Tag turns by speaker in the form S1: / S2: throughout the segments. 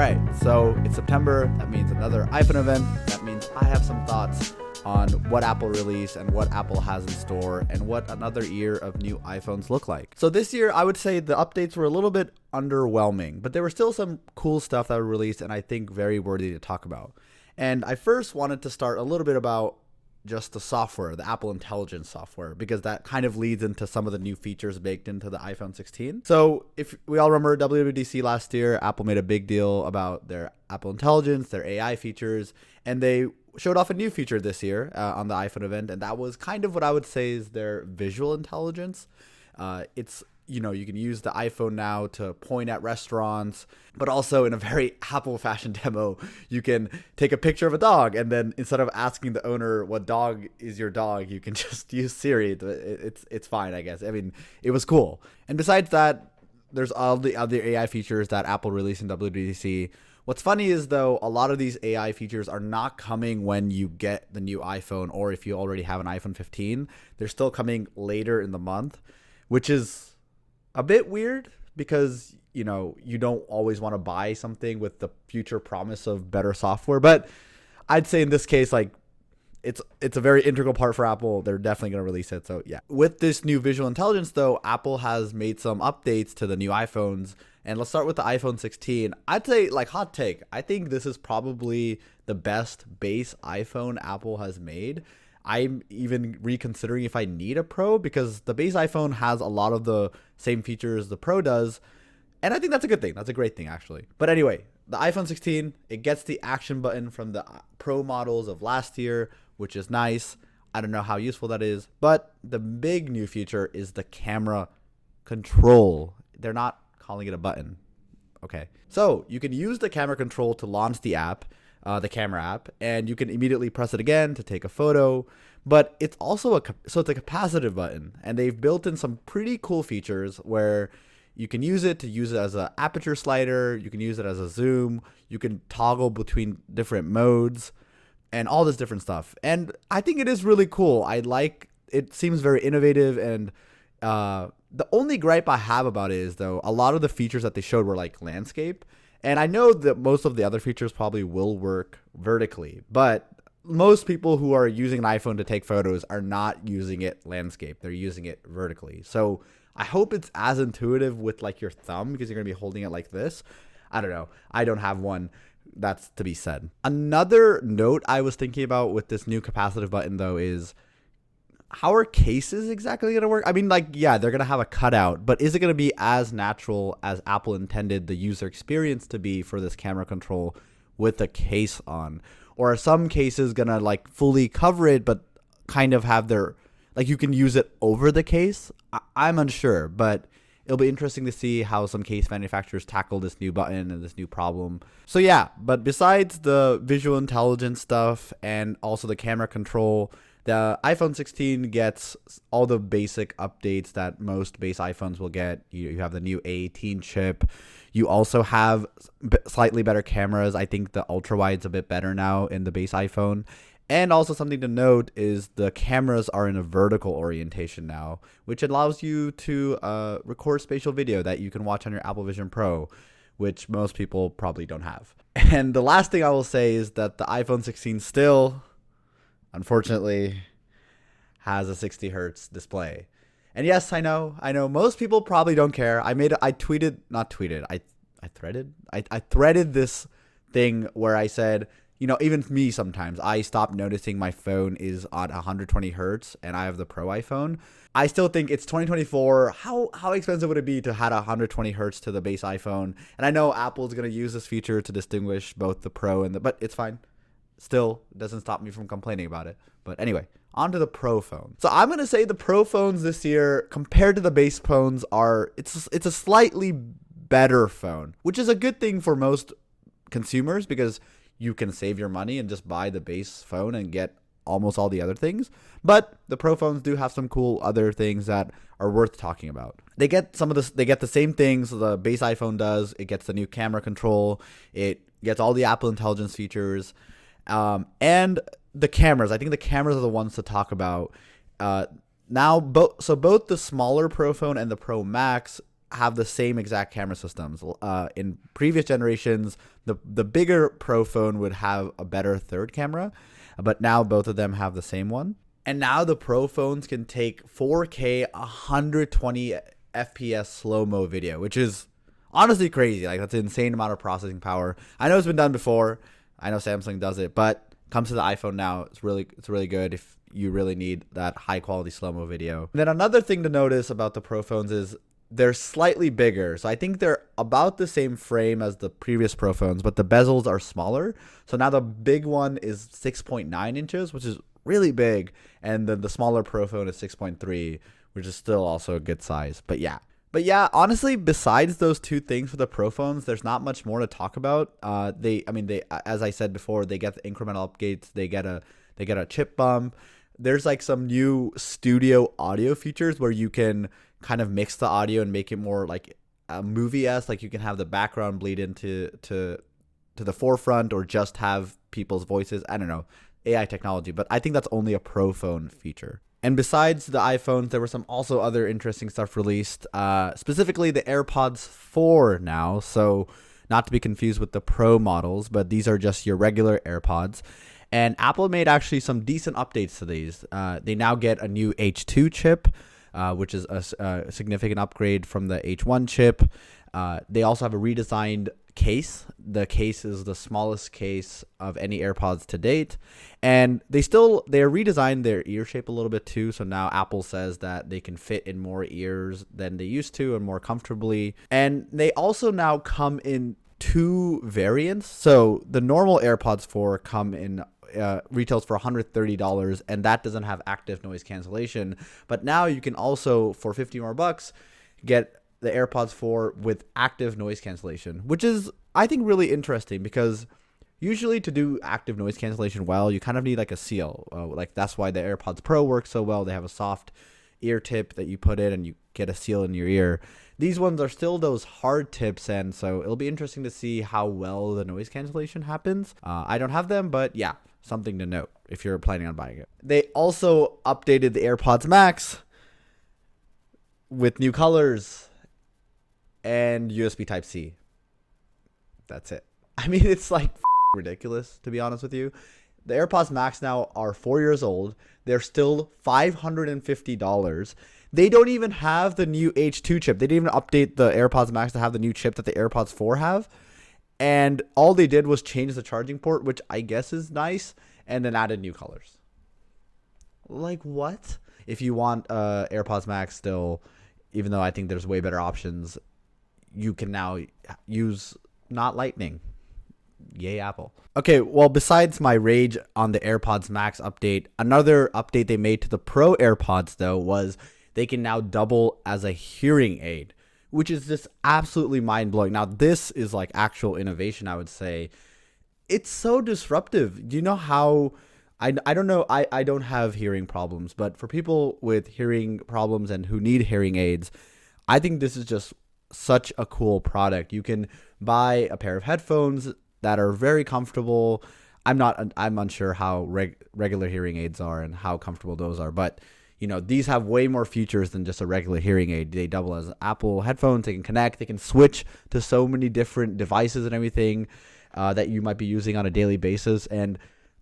S1: right, so it's September. That means another iPhone event. That means I have some thoughts on what Apple released and what Apple has in store and what another year of new iPhones look like. So this year, I would say the updates were a little bit underwhelming, but there were still some cool stuff that were released and I think very worthy to talk about. And I first wanted to start a little bit about just the software, the Apple Intelligence software, because that kind of leads into some of the new features baked into the iPhone 16. So if we all remember WWDC last year, Apple made a big deal about their Apple Intelligence, their AI features, and they showed off a new feature this year on the iPhone event, and that was kind of what I would say is their visual intelligence. It's, you can use the iPhone now to point at restaurants, but also in a very Apple fashion demo, you can take a picture of a dog, and then instead of asking the owner what dog is your dog, you can just use Siri. It's fine, I guess. I mean, it was cool. And besides that, there's all the other AI features that Apple released in WWDC. What's funny is, though, a lot of these AI features are not coming when you get the new iPhone or if you already have an iPhone 15. They're still coming later in the month, which is a bit weird because, you don't always want to buy something with the future promise of better software. But I'd say in this case, it's a very integral part for Apple. They're definitely going to release it. So yeah. With this new visual intelligence, though, Apple has made some updates to the new iPhones. And let's start with the iPhone 16. I'd say, hot take, I think this is probably the best base iPhone Apple has made. I'm even reconsidering if I need a Pro because the base iPhone has a lot of the same features the Pro does. And I think that's a good thing. That's a great thing, actually. But anyway, the iPhone 16, it gets the action button from the Pro models of last year, which is nice. I don't know how useful that is. But the big new feature is the camera control. They're not calling it a button. Okay. So you can use the camera control to launch the app, the camera app, and you can immediately press it again to take a photo. But it's also it's a capacitive button, and they've built in some pretty cool features where you can use it as an aperture slider. You can use it as a zoom. You can toggle between different modes and all this different stuff. And I think it is really cool. It seems very innovative. And the only gripe I have about it is, though, a lot of the features that they showed were like landscape. And I know that most of the other features probably will work vertically, but most people who are using an iPhone to take photos are not using it landscape. They're using it vertically. So I hope it's as intuitive with your thumb because you're going to be holding it like this. I don't know. I don't have one. That's to be said. Another note I was thinking about with this new capacitive button, though, is how are cases exactly going to work? I mean, they're going to have a cutout, but is it going to be as natural as Apple intended the user experience to be for this camera control with a case on? Or are some cases going to fully cover it, but kind of have their, you can use it over the case? I'm unsure, but it'll be interesting to see how some case manufacturers tackle this new button and this new problem. So yeah, but besides the visual intelligence stuff and also the camera control, the iPhone 16 gets all the basic updates that most base iPhones will get. You have the new A18 chip. You also have slightly better cameras. I think the ultra wide's a bit better now in the base iPhone. And also something to note is the cameras are in a vertical orientation now, which allows you to record spatial video that you can watch on your Apple Vision Pro, which most people probably don't have. And the last thing I will say is that the iPhone 16 still, unfortunately, has a 60 hertz display. And yes, I know most people probably don't care. I threaded this thing where I said, even me sometimes, I stopped noticing my phone is on 120 hertz and I have the Pro iPhone. I still think it's 2024. How expensive would it be to add 120 hertz to the base iPhone? And I know Apple's going to use this feature to distinguish both the Pro but it's fine. Still, it doesn't stop me from complaining about it. But anyway, on to the Pro phone. So I'm going to say the Pro phones this year, compared to the base phones, it's a slightly better phone, which is a good thing for most consumers because you can save your money and just buy the base phone and get almost all the other things. But the Pro phones do have some cool other things that are worth talking about. They get the same things the base iPhone does. It gets the new camera control. It gets all the Apple Intelligence features. And the cameras. I think the cameras are the ones to talk about. Now, both the smaller Pro phone and the Pro Max have the same exact camera systems. In previous generations, the bigger Pro phone would have a better third camera, but now both of them have the same one. And now the Pro phones can take 4K 120 FPS slow-mo video, which is honestly crazy. Like, that's an insane amount of processing power. I know it's been done before. I know Samsung does it, but comes to the iPhone now. It's really good if you really need that high-quality slow-mo video. And then another thing to notice about the Pro phones is they're slightly bigger. So I think they're about the same frame as the previous Pro phones, but the bezels are smaller. So now the big one is 6.9 inches, which is really big, and then the smaller Pro phone is 6.3, which is still also a good size. But yeah, honestly, besides those two things for the Pro phones, there's not much more to talk about. They, as I said before, they get the incremental updates. They get a chip bump. There's like some new studio audio features where you can kind of mix the audio and make it more like a movie-esque. Like, you can have the background bleed into the forefront, or just have people's voices. I don't know, AI technology, but I think that's only a Pro phone feature. And besides the iPhones, there were some also other interesting stuff released, specifically the AirPods 4 now. So not to be confused with the Pro models, but these are just your regular AirPods. And Apple made actually some decent updates to these. They now get a new H2 chip, which is a significant upgrade from the H1 chip. They also have a redesigned case. The case is the smallest case of any AirPods to date, and they redesigned their ear shape a little bit too. So now Apple says that they can fit in more ears than they used to and more comfortably. And they also now come in two variants. So the normal AirPods 4 come in retails for $130, and that doesn't have active noise cancellation. But now you can also, for $50 more, get the AirPods 4 with active noise cancellation, which is, I think, really interesting, because usually to do active noise cancellation well, you kind of need like a seal. Like, that's why the AirPods Pro works so well. They have a soft ear tip that you put in and you get a seal in your ear. These ones are still those hard tips, and so it'll be interesting to see how well the noise cancellation happens. I don't have them, but yeah, something to note if you're planning on buying it. They also updated the AirPods Max with new colors and USB Type-C. That's it. I mean, it's like ridiculous, to be honest with you. The AirPods Max now are 4 years old. They're still $550. They don't even have the new H2 chip. They didn't even update the AirPods Max to have the new chip that the AirPods 4 have. And all they did was change the charging port, which I guess is nice, and then added new colors. Like, what? If you want AirPods Max still, even though I think there's way better options, you can now use not Lightning. Yay, Apple. Okay, well, besides my rage on the AirPods Max update, another update they made to the Pro AirPods, though, was they can now double as a hearing aid, which is just absolutely mind-blowing. Now, this is like actual innovation, I would say. It's so disruptive. Do you know how... I don't know, I don't have hearing problems, but for people with hearing problems and who need hearing aids, I think this is just such a cool product. You can buy a pair of headphones that are very comfortable. I'm unsure how regular hearing aids are and how comfortable those are, but you know, these have way more features than just a regular hearing aid. They double as Apple headphones. They can connect. They can switch to so many different devices and everything that you might be using on a daily basis. And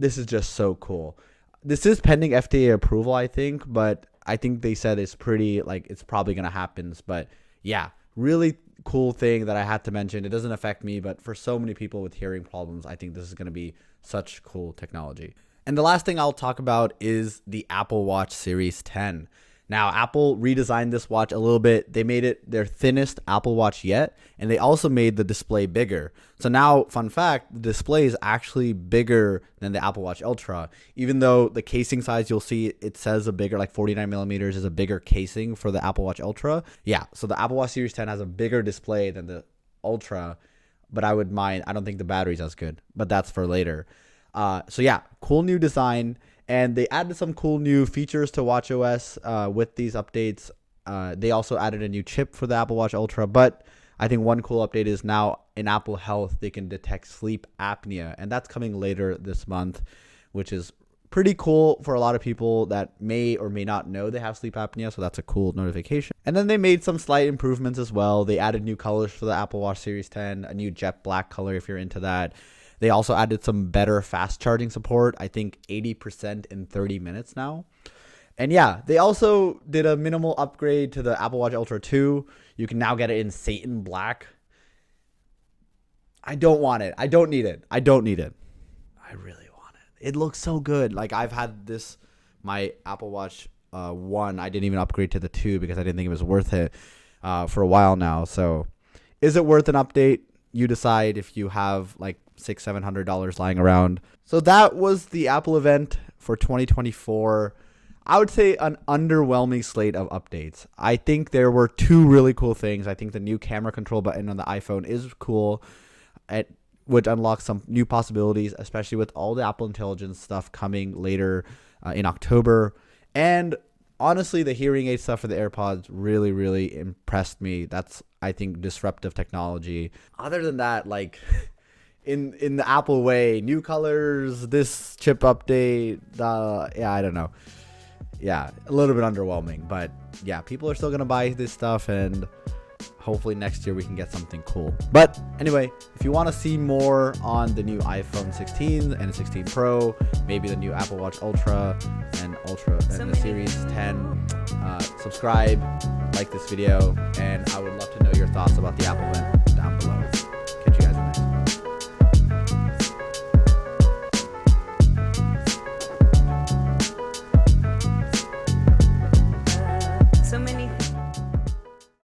S1: this is just so cool. This is pending FDA approval, I think, but I think they said it's pretty, like, it's probably going to happen. But yeah, really cool thing that I had to mention. It doesn't affect me, but for so many people with hearing problems, I think this is going to be such cool technology. And the last thing I'll talk about is the Apple Watch Series 10. Now, Apple redesigned this watch a little bit. They made it their thinnest Apple Watch yet, and they also made the display bigger. So now, fun fact, the display is actually bigger than the Apple Watch Ultra, even though the casing size, you'll see it says a bigger, like 49 millimeters is a bigger casing for the Apple Watch Ultra. Yeah, so the Apple Watch Series 10 has a bigger display than the Ultra, but I don't think the battery's as good, but that's for later. So yeah, cool new design. And they added some cool new features to watchOS with these updates. They also added a new chip for the Apple Watch Ultra. But I think one cool update is now in Apple Health, they can detect sleep apnea. And that's coming later this month, which is pretty cool for a lot of people that may or may not know they have sleep apnea, so that's a cool notification. And then they made some slight improvements as well. They added new colors for the Apple Watch Series 10, a new jet black color if you're into that. They also added some better fast charging support, I think 80% in 30 minutes now. And yeah, they also did a minimal upgrade to the Apple Watch Ultra 2. You can now get it in satin black. I don't want it. I don't need it. I don't need it. I really want it. It looks so good. Like, I've had this, my Apple Watch 1. I didn't even upgrade to the 2 because I didn't think it was worth it for a while now. So is it worth an update? You decide if you have like $600-700 lying around. So that was the Apple event for 2024. I would say an underwhelming slate of updates. I think there were 2 really cool things. I think the new camera control button on the iPhone is cool. It would unlock some new possibilities, especially with all the Apple Intelligence stuff coming later in October. And honestly, the hearing aid stuff for the AirPods really, really impressed me. That's, I think, disruptive technology. Other than that, like in the Apple way, new colors, this chip update, yeah, I don't know. Yeah, a little bit underwhelming, but yeah, people are still going to buy this stuff, and hopefully next year we can get something cool. But anyway, if you want to see more on the new iPhone 16 and 16 Pro, maybe the new Apple Watch Ultra and the Series 10, subscribe, like this video, and I would love to know your thoughts about the Apple event.